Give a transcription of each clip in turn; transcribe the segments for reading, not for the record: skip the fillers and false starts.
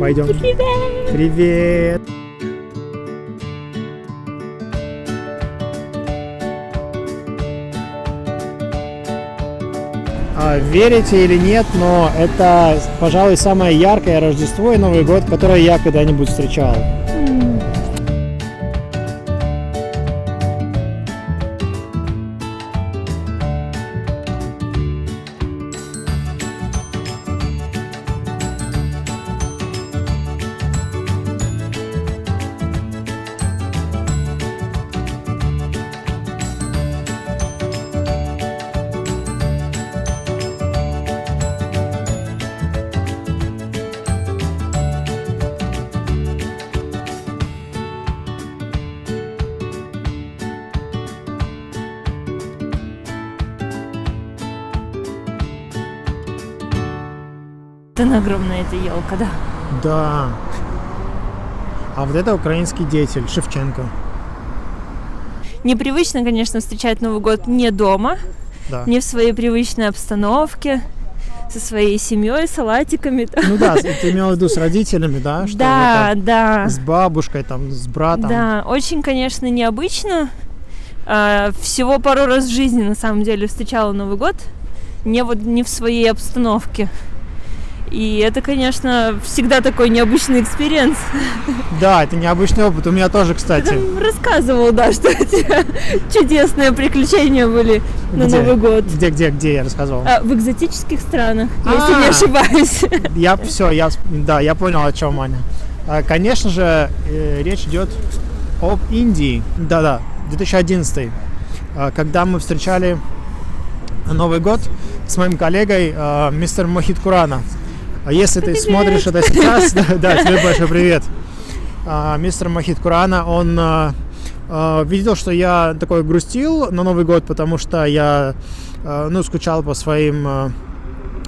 Пойдем. Привет! Привет! Верите или нет, но это, пожалуй, самое яркое Рождество и Новый год, которое я когда-нибудь встречал. Она огромная, эта елка, да? Да. А вот это украинский деятель Шевченко. Непривычно, конечно, встречать Новый год не дома, Да. не в своей привычной обстановке, со своей семьей, салатиками. Ну да, ты имел в виду с родителями, да? Что Да, вот да. с бабушкой, там, с братом. Да, очень, конечно, необычно. Всего пару раз в жизни, на самом деле, встречала Новый год. Не в своей обстановке. И это, конечно, всегда такой необычный экспириенс. Да, это необычный опыт. У меня тоже, кстати. Ты там рассказывал, да, что у тебя чудесные приключения были на Где? Новый год. Где я рассказывал? В экзотических странах, если не ошибаюсь. Я понял, о чем, Аня. Конечно же, речь идет об Индии. Да, 2011, когда мы встречали Новый год с моим коллегой мистер Мохит Курана. Если ты смотришь это сейчас, да, тебе большой привет. Мистер Мохит Курана, он видел, что я такой грустил на Новый год, потому что я скучал по своим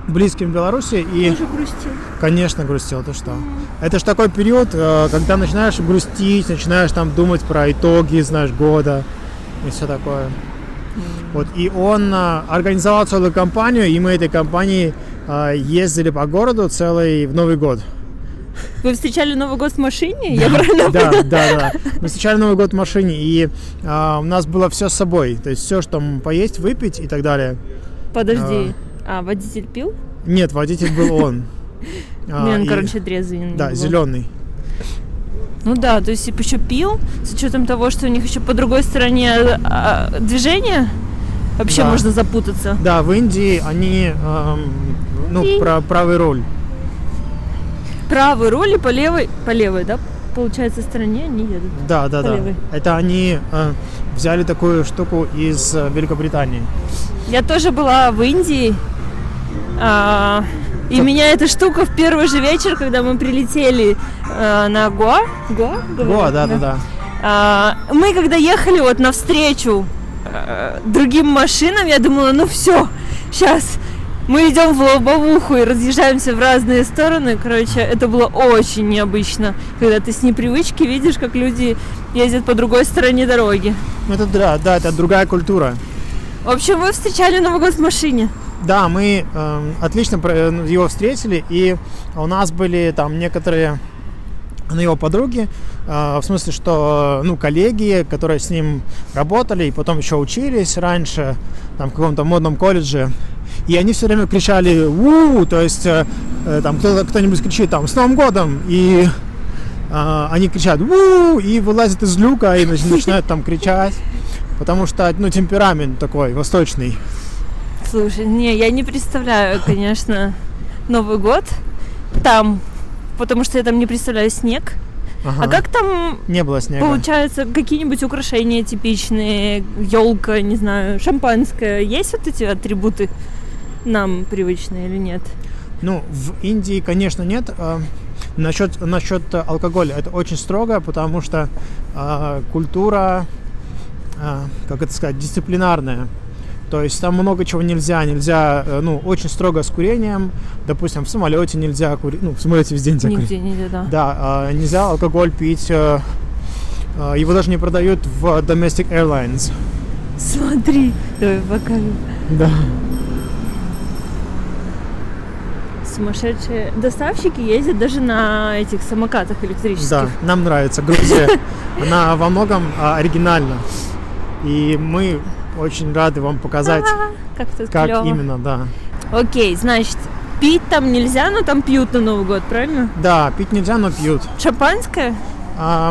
близким в Беларуси. И Тоже грустил? Конечно, грустил, ты что? Это же такой период, когда начинаешь грустить, начинаешь там думать про итоги, знаешь, года и все такое. Вот, и он организовал целую компанию, и мы этой компанией ездили по городу целый в Новый год. Вы встречали Новый год в машине? Я правильно поняла? Да. Мы встречали Новый год в машине, и у нас было все с собой. То есть все, что поесть, выпить и так далее. Подожди, водитель пил? Нет, водитель был он. Он, короче, трезвый. Да, зеленый. Ну да, то есть еще пил, с учетом того, что у них еще по другой стороне движения, вообще можно запутаться. Да, в Индии они правый руль. Правый руль и по левой, да, получается, стороне они едут. Да. Это они взяли такую штуку из Великобритании. Я тоже была в Индии. И меня эта штука в первый же вечер, когда мы прилетели на Гоа, да. Мы когда ехали вот навстречу другим машинам, я думала, все, сейчас мы идем в лобовуху и разъезжаемся в разные стороны. Короче, это было очень необычно, когда ты с непривычки видишь, как люди ездят по другой стороне дороги. Это это другая культура. В общем, вы встречали Новый год в машине? Да, мы отлично его встретили, и у нас были там некоторые его подруги, в смысле, что коллеги, которые с ним работали и потом еще учились раньше там, в каком-то модном колледже, и они все время кричали «У!», то есть там кто-нибудь кричит там «С Новым годом!», и они кричат «У!», и вылазят из люка и начинают там кричать, потому что темперамент такой восточный. Слушай, я не представляю, конечно, Новый год там, потому что я там не представляю снег. Ага. А как там не было снега? Получается, какие-нибудь украшения типичные, елка, не знаю, шампанское? Есть вот эти атрибуты нам привычные или нет? В Индии, конечно, нет. Насчет алкоголя это очень строго, потому что культура, дисциплинарная. То есть там много чего нельзя, очень строго с курением. Допустим, в самолете нельзя курить, в самолете везде нельзя курить. Нигде нельзя, да. Да, нельзя алкоголь пить, его даже не продают в Domestic Airlines. Смотри, давай покажем. Да. сумасшедшие. Доставщики ездят даже на этих самокатах электрических. Да, нам нравится Грузия. Она во многом оригинальна. И мы очень рады вам показать, как тут как клёво. именно, да. Окей, значит, пить там нельзя, но там пьют на Новый год, правильно? Да, пить нельзя, но пьют. Шампанское?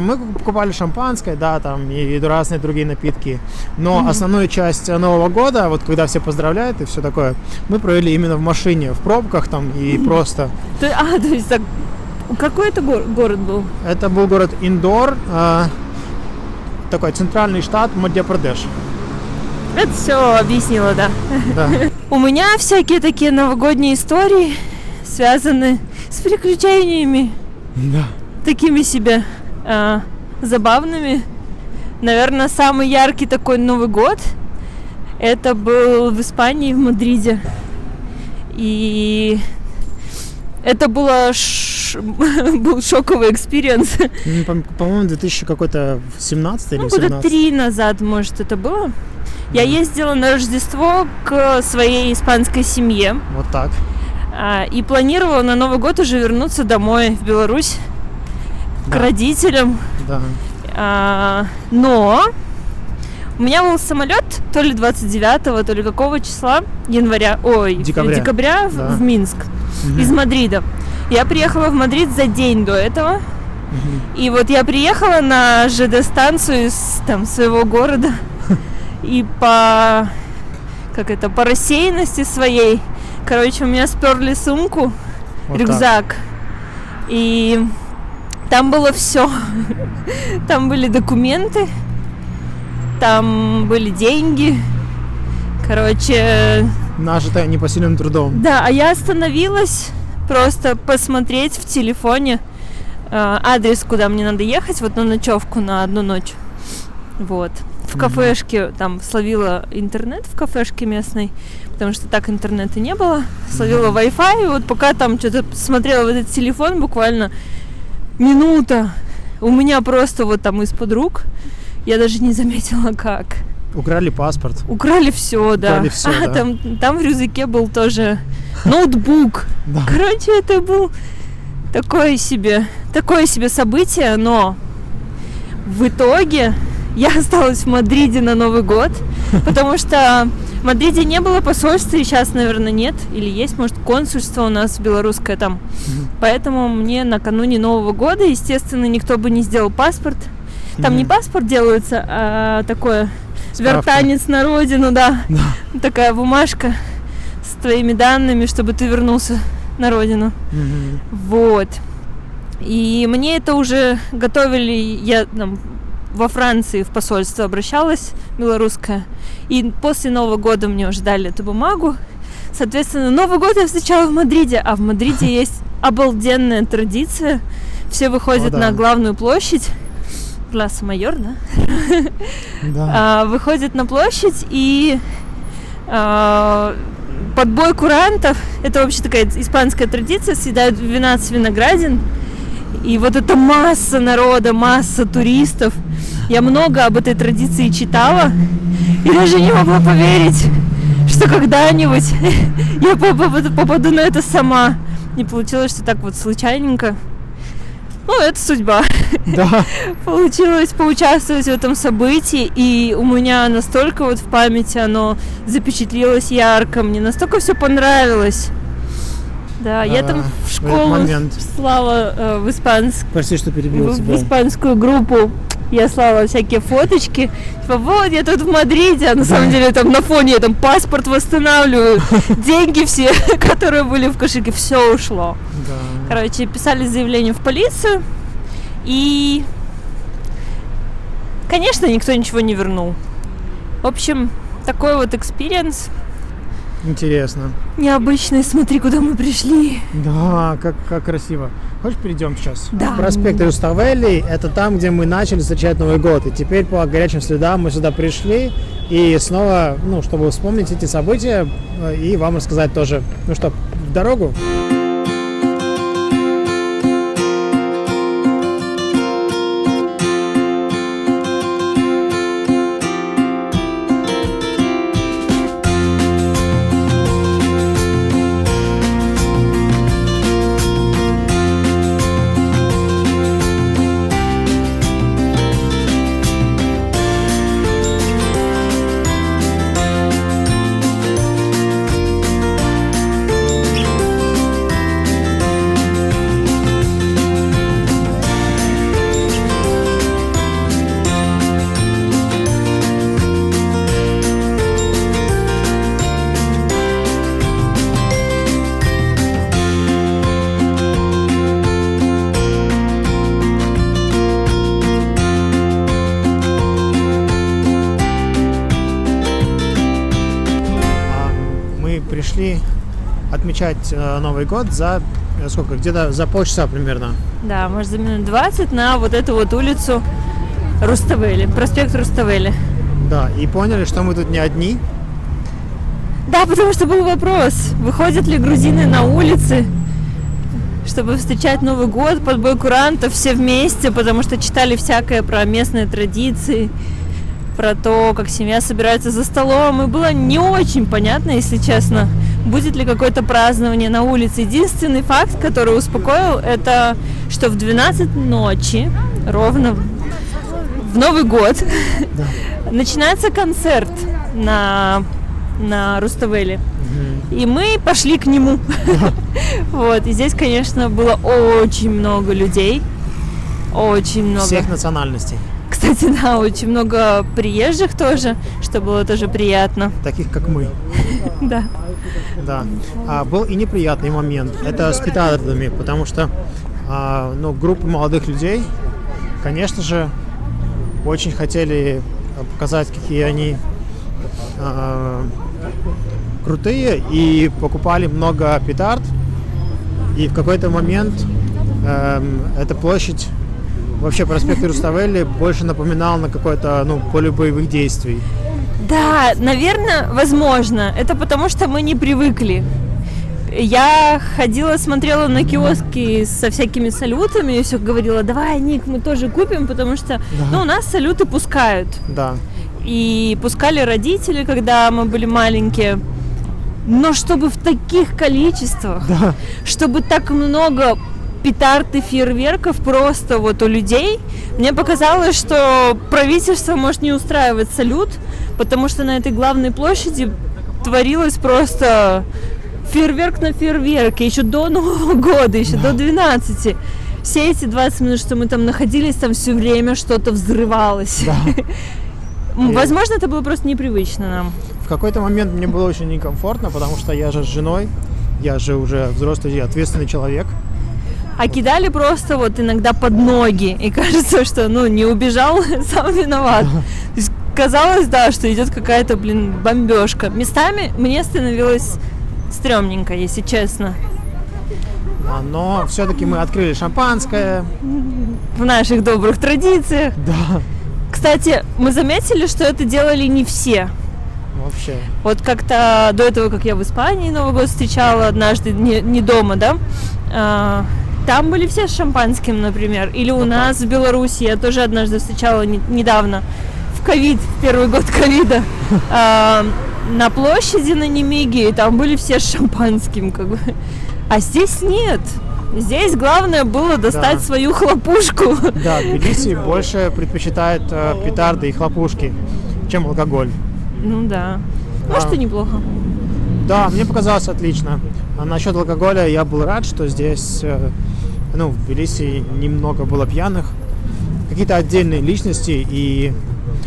Мы покупали шампанское, да, там и разные другие напитки. Но основную часть Нового года, вот когда все поздравляют и все такое, мы провели именно в машине, в пробках там и просто. То есть так, какой это город был? Это был город Индор, такой центральный штат Мадья-Прадеш. Это все объяснило, да. Да. У меня всякие такие новогодние истории связаны с приключениями. Да. Такими себе забавными. Наверное, самый яркий такой Новый год это был в Испании, в Мадриде. И это было был шоковый экспириенс. По-моему, 2017 или 2017. Года 3 назад, может, это было. Я ездила на Рождество к своей испанской семье. Вот так. И планировала на Новый год уже вернуться домой, в Беларусь, к родителям. Да. Но у меня был самолет то ли 29-го, то ли какого числа декабря да. в Минск из Мадрида. Я приехала в Мадрид за день до этого. И вот я приехала на ЖД-станцию из своего города. И по рассеянности своей, у меня сперли сумку, вот рюкзак. Так. И там было все. Там были документы, там были деньги. Нажитое непосильным трудом. Да, а я остановилась просто посмотреть в телефоне адрес, куда мне надо ехать, вот на ночевку на одну ночь. Вот. В кафешке, там, словила интернет в кафешке местной, потому что так интернета не было. Словила Wi-Fi, и вот пока там что-то смотрела в этот телефон, буквально минута, у меня просто вот там из-под рук, я даже не заметила как. Украли паспорт. Украли все, да. Украли всё, да. Там в рюкзаке был тоже ноутбук. Да. Это был такое себе событие, но в итоге я осталась в Мадриде на Новый год, потому что в Мадриде не было посольства, и сейчас, наверное, нет. Или есть, может, консульство у нас белорусское там. Поэтому мне накануне Нового года, естественно, никто бы не сделал паспорт. Там не паспорт делается, а такое вертанец на родину, да. Такая бумажка с твоими данными, чтобы ты вернулся на родину. Вот. И мне это уже готовили, я там во Франции в посольство обращалась, белорусское. И после Нового года мне уже дали эту бумагу. Соответственно, Новый год я встречала в Мадриде. А в Мадриде есть обалденная традиция. Все выходят на главную площадь. Пласа Майор, да? Да. Выходят на площадь и под бой курантов, это вообще такая испанская традиция, съедают 12 виноградин. И вот эта масса народа, масса туристов. Я много об этой традиции читала и даже не могла поверить, что когда-нибудь я попаду на это сама. Не получилось, что так вот случайненько. Ну, это судьба. Да. Получилось поучаствовать в этом событии, и у меня настолько вот в памяти оно запечатлелось ярко, мне настолько все понравилось. Да, я там в школу слала в испанскую, прости, что перебил тебя. В испанскую группу. Я слала всякие фоточки. Типа, вот, я тут в Мадриде, а на самом деле там на фоне я там паспорт восстанавливаю. Деньги все, которые были в кошельке, все ушло. Да. Писали заявление в полицию. И, конечно, никто ничего не вернул. В общем, такой вот экспириенс. Интересно. Необычный, смотри, куда мы пришли. Да, как красиво. Хочешь, перейдем сейчас? Да. Проспект Руставели – это там, где мы начали встречать Новый год. И теперь по горячим следам мы сюда пришли. И снова, чтобы вспомнить эти события и вам рассказать тоже. Ну что, в дорогу? отмечать Новый год за сколько? Где-то за полчаса примерно. Да, может, за минут 20 на вот эту вот улицу Руставели, проспект Руставели. Да, и поняли, что мы тут не одни. Да, потому что был вопрос, выходят ли грузины на улицы, чтобы встречать Новый год под бой курантов все вместе, потому что читали всякое про местные традиции, про то, как семья собирается за столом, и было не очень понятно, если честно, будет ли какое-то празднование на улице. Единственный факт, который успокоил, это что в 12 ночи, ровно в Новый год, начинается концерт на Руставели. И мы пошли к нему. Вот. И здесь, конечно, было очень много людей. Очень много. Всех национальностей. Кстати, да, очень много приезжих тоже, что было тоже приятно. Таких, как мы. Да. Да. Был и неприятный момент. Это с петардами, потому что группа молодых людей, конечно же, очень хотели показать, какие они крутые, и покупали много петард. И в какой-то момент эта площадь, вообще проспект Руставели, больше напоминал на какое-то поле боевых действий. Да, наверное, возможно. Это потому, что мы не привыкли. Я ходила, смотрела на киоски со всякими салютами и все говорила: давай, Ник, мы тоже купим, потому что у нас салюты пускают. Да. И пускали родители, когда мы были маленькие. Но чтобы в таких количествах, чтобы так много петард и фейерверков просто вот у людей, мне показалось, что правительство может не устраивать салют, потому что на этой главной площади творилось просто фейерверк на фейерверке, еще до Нового года, еще до 12. Все эти 20 минут, что мы там находились, там все время что-то взрывалось. Да. Возможно, это было просто непривычно нам. В какой-то момент мне было очень некомфортно, потому что я же с женой, я же уже взрослый и ответственный человек. А кидали просто вот иногда под ноги, и кажется, что не убежал, сам виноват. То есть казалось, что идет какая-то, бомбежка. Местами мне становилось стрёмненько, если честно. Но все-таки мы открыли шампанское. В наших добрых традициях. Да. Кстати, мы заметили, что это делали не все. Вообще. Вот как-то до этого, как я в Испании Новый год встречала однажды, не дома, да, там были все с шампанским, например. Или у нас в Беларуси, я тоже однажды встречала недавно, в первый год ковида, на площади на Немиге, и там были все с шампанским, как бы. А здесь нет. Здесь главное было достать свою хлопушку. Да, Тбилиси больше предпочитает петарды и хлопушки, чем алкоголь. Ну да. Может, и неплохо. Да, мне показалось отлично. А насчет алкоголя я был рад, что здесь, в Тбилиси немного было пьяных. Какие-то отдельные личности, и,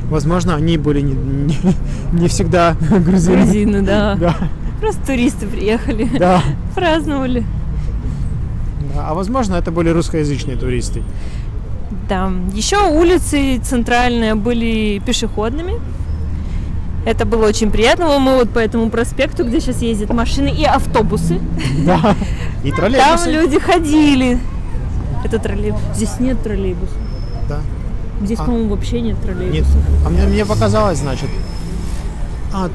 возможно, они были не всегда грузины. Грузины, да. Да. Просто туристы приехали, да. праздновали. А возможно, это были русскоязычные туристы. Да. Еще улицы центральные были пешеходными. Это было очень приятно. Мы вот по этому проспекту, где сейчас ездят машины и автобусы. Да. И троллейбусы. Там люди ходили. Это троллейбус. Здесь нет троллейбусов. Да. Здесь, по-моему, вообще нет троллейбусов. Нет. А мне показалось, значит.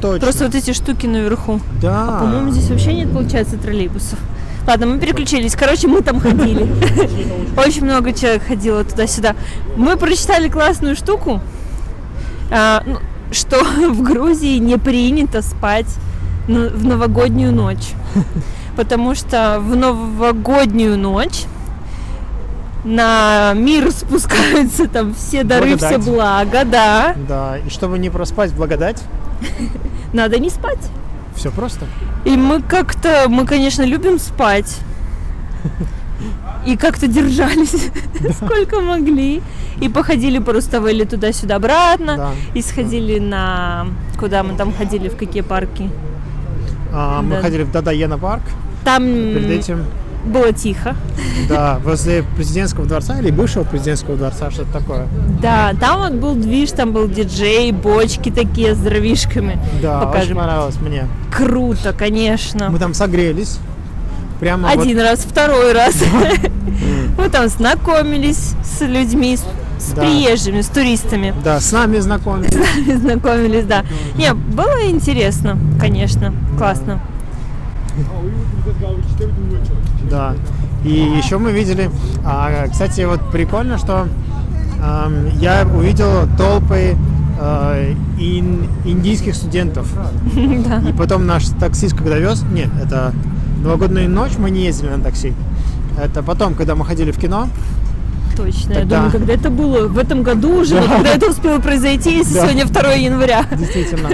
Точно. Просто вот эти штуки наверху. Да. А, по-моему, здесь вообще нет, получается, троллейбусов. Ладно, мы переключились. Короче, мы там ходили. Очень много человек ходило туда-сюда. Мы прочитали классную штуку, что в Грузии не принято спать в новогоднюю ночь. Потому что в новогоднюю ночь на мир спускаются там все дары, все блага, да. Да, и чтобы не проспать благодать, надо не спать. Все просто. И мы, конечно, любим спать. И как-то держались, сколько могли. И походили по Руставели туда-сюда обратно. И сходили Куда мы там ходили, в какие парки? Мы ходили в Дадаена парк. Там перед этим было тихо. Да, возле президентского дворца или бывшего президентского дворца, что-то такое. Да, там вот был движ, там был диджей, бочки такие с дровишками. Да, очень понравилось мне. Круто, конечно. Мы там согрелись. прямо Один раз, второй раз. Мы там знакомились с людьми, с Да. приезжими, с туристами. Вот, да, с нами знакомились. Знакомились, да. Не, было интересно, конечно, классно. Да. И еще мы видели, кстати, вот прикольно, что я увидел толпы индийских студентов. Да. И потом наш таксист, когда вез, нет, это новогодную ночь мы не ездили на такси. Это потом, когда мы ходили в кино. Точно. Я Тогда- думаю, когда это было? В этом году уже? Да. Вот когда это успело произойти, если Да. сегодня 2 января? Действительно.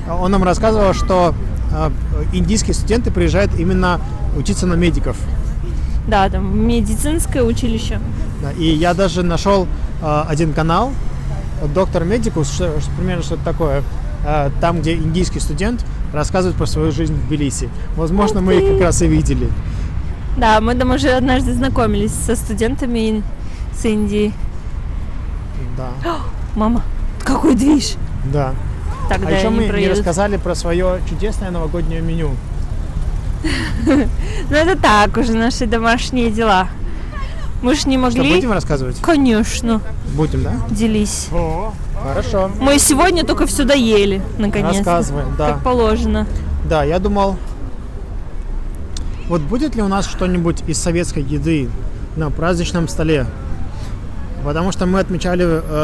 Он нам рассказывал, что индийские студенты приезжают именно учиться на медиков. Да, там медицинское училище. Да, и я даже нашел один канал «Доктор Медикус», примерно что-то такое, там, где индийский студент рассказывает про свою жизнь в Тбилиси. Возможно, Ух мы их ты. как раз и видели. Да, мы там уже однажды знакомились со студентами с Индии. Да, Мама, какой движ! да. Тогда А еще они мы не проедут. рассказали про свое чудесное новогоднее меню. Ну это так, уже наши домашние дела. Мы ж не Что, могли... будем рассказывать? Конечно, Будем, да? делись. Хорошо. Мы сегодня только все доели, наконец-то. Рассказываем, да. Как положено. Да, я думал, вот будет ли у нас что-нибудь из советской еды на праздничном столе? Потому что мы отмечали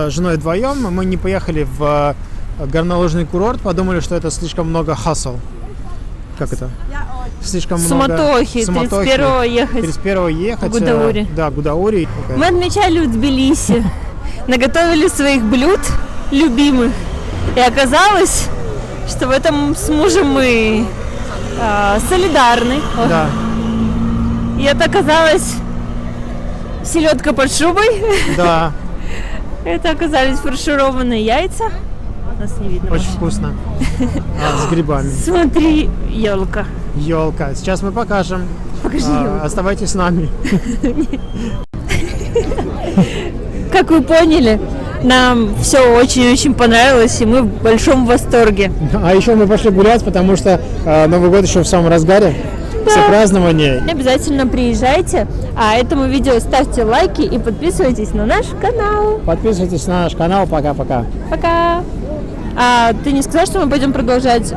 с женой вдвоем, мы не поехали в горнолыжный курорт, подумали, что это слишком много хасл. Как это? Слишком Суматохи, много 31-го ехать. 31-го ехать. в Гудаури. Да, Гудаури. Мы отмечали в Тбилиси, наготовили своих блюд любимых. И оказалось, что в этом с мужем мы солидарны. Ой. Да, И это оказалось селедка под шубой. да, Это оказались фаршированные яйца. Нас не видно. очень вообще. вкусно. С грибами. Смотри, елка. Елка. Сейчас мы покажем. Покажи ёлку. Оставайтесь с нами. Как вы поняли, нам все очень-очень понравилось, и мы в большом восторге. А еще мы пошли гулять, потому что Новый год еще в самом разгаре. Все празднования. Обязательно приезжайте, а этому видео ставьте лайки и подписывайтесь на наш канал. Подписывайтесь на наш канал. Пока-пока. Пока! А ты не сказал, что мы пойдем продолжать?